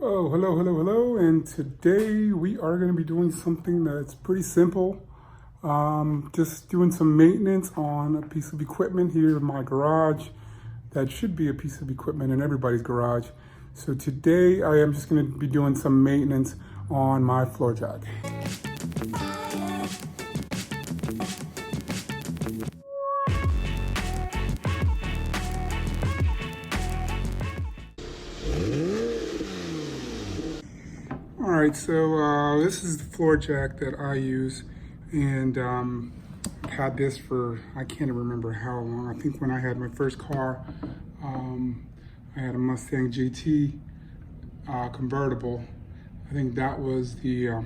Oh, hello, and today we are going to be doing something that's pretty simple. Just doing some maintenance on a piece of equipment here in my garage. That should be a piece of equipment in everybody's garage. So today I am just going to be doing some maintenance on my floor jack. All right, so this is the floor jack that I use, and I've had this for, I can't remember how long. I think when I had my first car, I had a Mustang GT convertible. I think that was the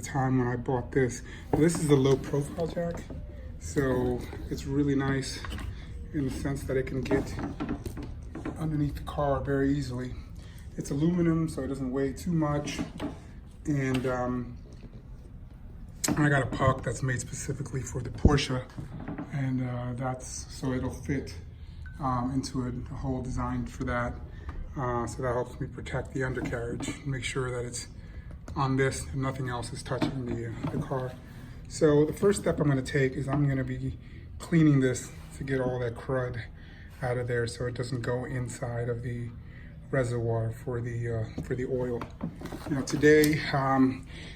time when I bought this. Now, this is a low profile jack, so it's really nice in the sense that it can get underneath the car very easily. It's aluminum, so it doesn't weigh too much. And I got a puck that's made specifically for the Porsche, and that's so it'll fit into a hole designed for that. So that helps me protect the undercarriage, make sure that it's on this and nothing else is touching the car. So the first step I'm going to take is I'm going to be cleaning this to get all that crud out of there, so it doesn't go inside of the reservoir for the oil. You know, today,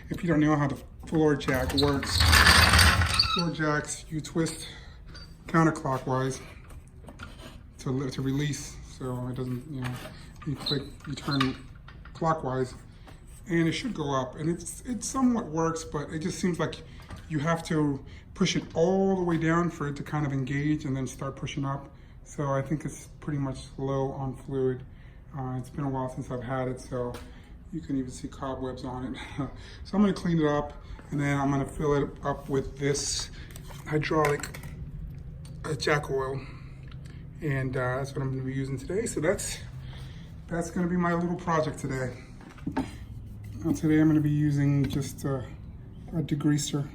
if you don't know how the floor jack works, floor jacks you twist counterclockwise to release, so it doesn't, you know, you turn clockwise, and it should go up. And it somewhat works, but it just seems like you have to push it all the way down for it to kind of engage and then start pushing up. So I think it's pretty much low on fluid. It's been a while since I've had it, so you can even see cobwebs on it. So I'm going to clean it up, and then I'm going to fill it up with this hydraulic jack oil, and that's what I'm going to be using today. So that's going to be my little project today. Now today I'm going to be using just a degreaser.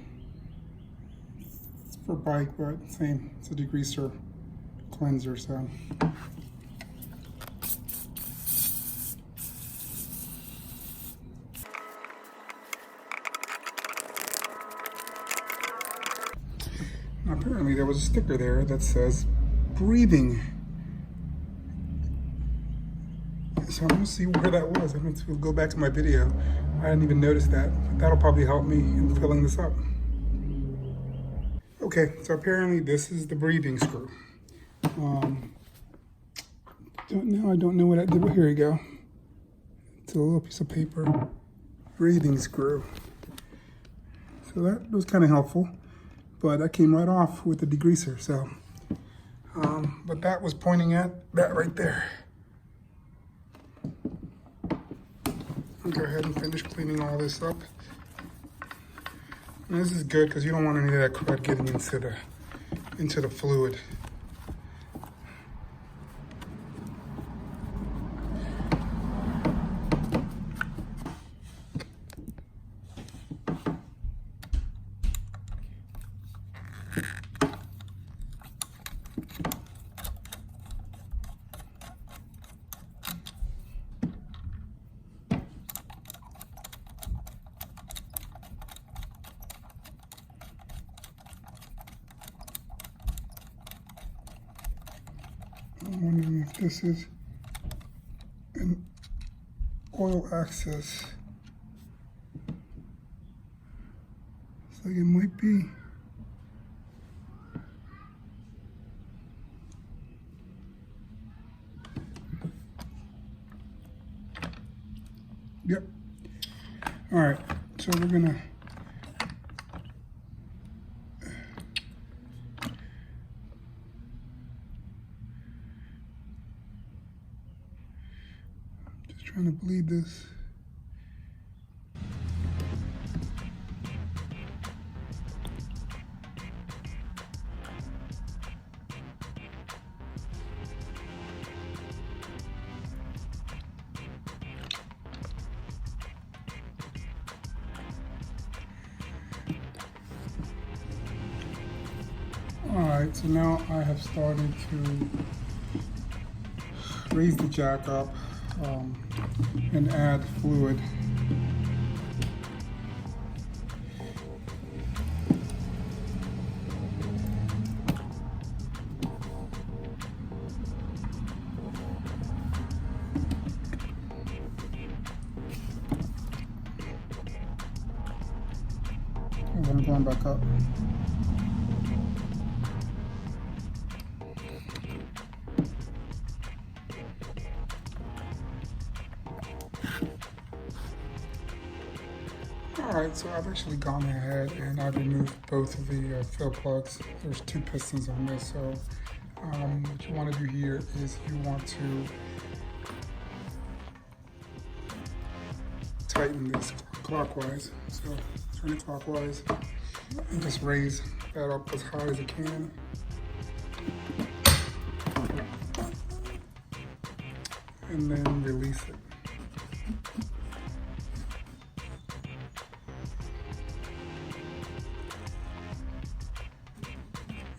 It's for bike, but same. It's a degreaser cleanser. So. Apparently there was a sticker there that says breathing. So I'm gonna see where that was. I'm going to go back to my video. I didn't even notice that, but that'll probably help me in filling this up. Okay, so apparently this is the breathing screw. I don't know what I did. Well, here you go. It's a little piece of paper. Breathing screw. So that was kind of helpful. But that came right off with the degreaser, so. But that was pointing at that right there. I'll go ahead and finish cleaning all this up. And this is good because you don't want any of that crud getting into the fluid. I'm wondering if this is an oil access. Looks like it might be. Yep. All right, so we're gonna trying to bleed this. All right, so now I have started to raise the jack up and add fluid. And I'm going back up. Alright, so I've actually gone ahead and I've removed both of the fill plugs. There's 2 pistons on this, so what you want to do here is you want to tighten this clockwise. So turn it clockwise and just raise that up as high as you can. And then release it.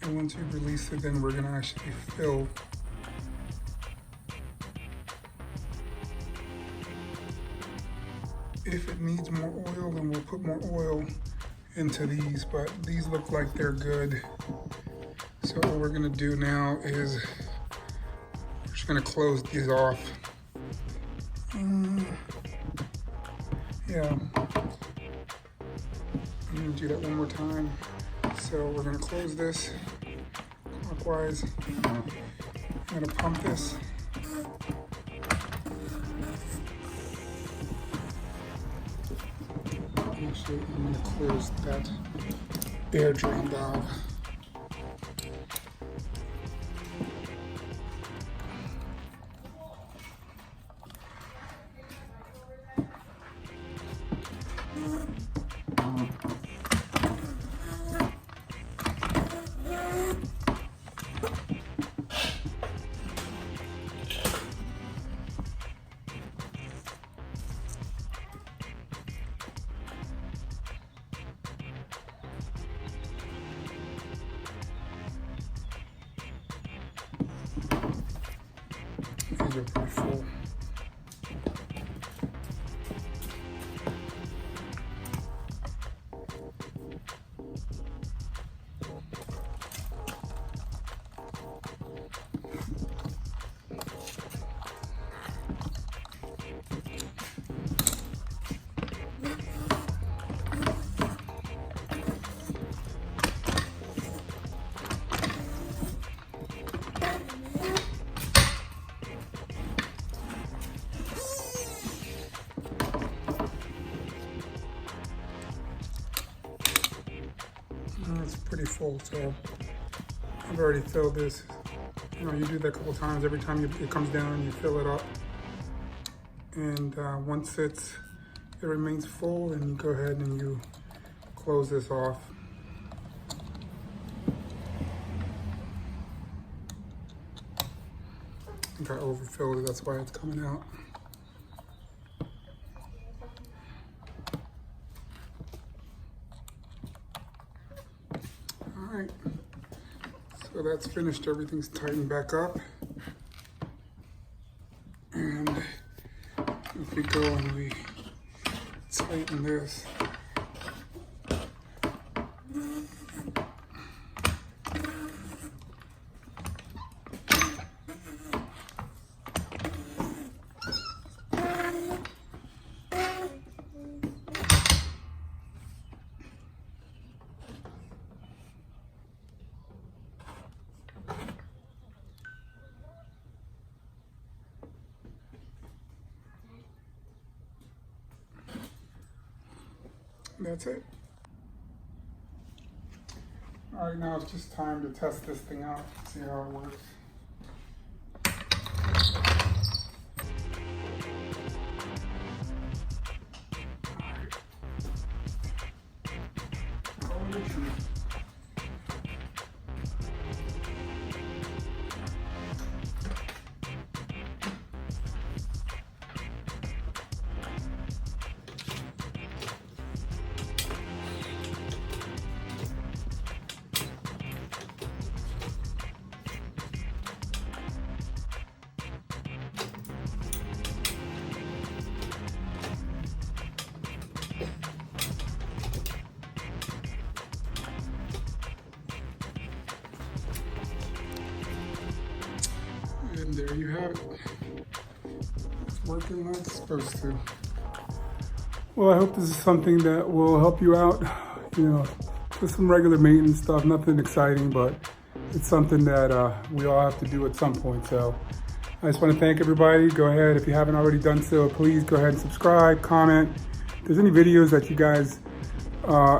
And once you release it, then we're going to actually fill. If it needs more oil, then we'll put more oil into these, but these look like they're good. So what we're going to do now is we're just going to close these off. Yeah. I'm going to do that one more time. So we're going to close this clockwise. I'm going to pump this. Actually, I'm going to close that air drain valve. These are pretty full. It's pretty full, so I've already filled this. You know, you do that a couple times. Every time it comes down, you fill it up. And once it remains full, then you go ahead and you close this off. I think I overfilled it, that's why it's coming out. Alright, so that's finished. Everything's tightened back up. And if we go and we tighten this, that's it. All right, now it's just time to test this thing out, see how it works. there you have it. It's working like it's supposed to. Well, I hope this is something that will help you out. You know, just some regular maintenance stuff, nothing exciting, but it's something that we all have to do at some point. So I just want to thank everybody. Go ahead, if you haven't already done so, please go ahead and subscribe, comment. If there's any videos that you guys,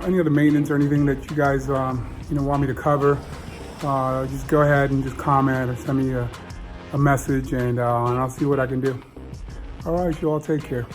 any other maintenance or anything that you guys want me to cover, just go ahead and just comment or send me a message, and I'll see what I can do. All right, you all take care.